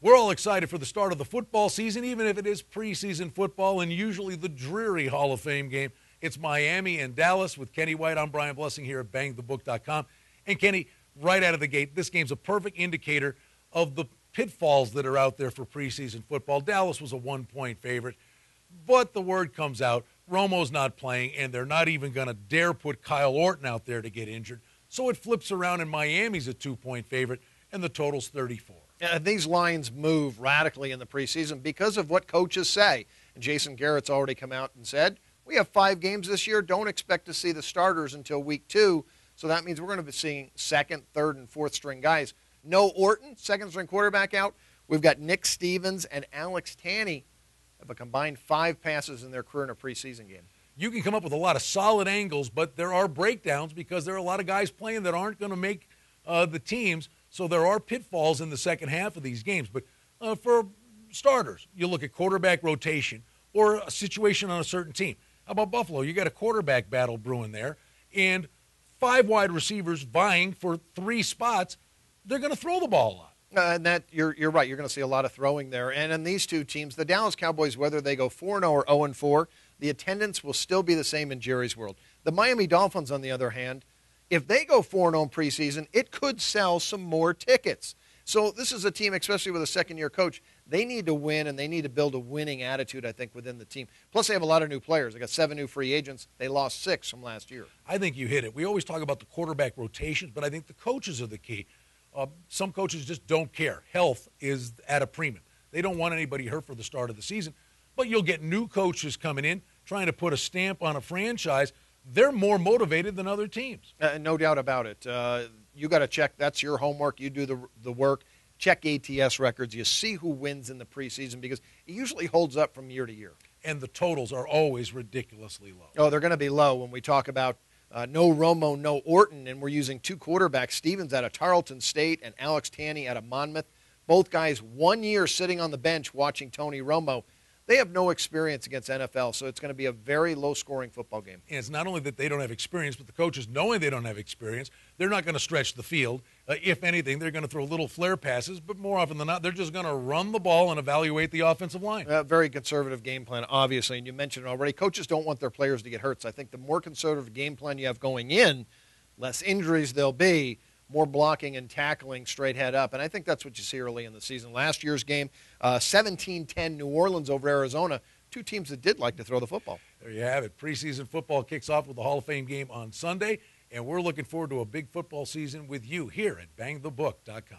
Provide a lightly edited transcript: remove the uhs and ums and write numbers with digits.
We're all excited for the start of the football season, even if it is preseason football and usually the dreary Hall of Fame game. It's Miami and Dallas with Kenny White. I'm Brian Blessing here at bangthebook.com. And Kenny, right out of the gate, this game's a perfect indicator of the pitfalls that are out there for preseason football. Dallas was a 1-point favorite, but the word comes out, Romo's not playing, and they're not even going to dare put Kyle Orton out there to get injured. So it flips around, and Miami's a 2-point favorite, and the total's 34. These lines move radically in the preseason because of what coaches say. And Jason Garrett's already come out and said, we have 5 games this year. Don't expect to see the starters until week 2. So that means we're going to be seeing second, third, and fourth string guys. No Orton, second string quarterback out. We've got Nick Stevens and Alex Tanney have a combined 5 passes in their career in a preseason game. You can come up with a lot of solid angles, but there are breakdowns because there are a lot of guys playing that aren't going to make the teams. So there are pitfalls in the second half of these games. But for starters, you look at quarterback rotation or a situation on a certain team. How about Buffalo? You got a quarterback battle brewing there, and 5 wide receivers vying for 3 spots. They're going to throw the ball a lot. And that you're right. You're going to see a lot of throwing there. And in these two teams, the Dallas Cowboys, whether they go 4-0 or 0-4, the attendance will still be the same in Jerry's world. The Miami Dolphins, on the other hand, if they go 4-0 in preseason, it could sell some more tickets. So this is a team, especially with a second-year coach, they need to win, and they need to build a winning attitude, I think, within the team. Plus, they have a lot of new players. They got 7 new free agents. They lost 6 from last year. I think you hit it. We always talk about the quarterback rotations, but I think the coaches are the key. Some coaches just don't care. Health is at a premium. They don't want anybody hurt for the start of the season. But you'll get new coaches coming in, trying to put a stamp on a franchise. They're more motivated than other teams. No doubt about it. You got to check. That's your homework. You do the work. Check ATS records. You see who wins in the preseason because it usually holds up from year to year. And the totals are always ridiculously low. Oh, they're going to be low when we talk about no Romo, no Orton, and we're using 2 quarterbacks, Stevens out of Tarleton State and Alex Tanney out of Monmouth. Both guys 1 year sitting on the bench watching Tony Romo. They have no experience against NFL, so it's going to be a very low-scoring football game. And it's not only that they don't have experience, but the coaches, knowing they don't have experience, they're not going to stretch the field. If anything, they're going to throw little flare passes, but more often than not, they're just going to run the ball and evaluate the offensive line. Very conservative game plan, obviously, and you mentioned it already. Coaches don't want their players to get hurt, so I think the more conservative game plan you have going in, less injuries there'll be, more blocking and tackling straight head up. And I think that's what you see early in the season. Last year's game, 17-10 New Orleans over Arizona, 2 teams that did like to throw the football. There you have it. Preseason football kicks off with the Hall of Fame game on Sunday, and we're looking forward to a big football season with you here at bangthebook.com.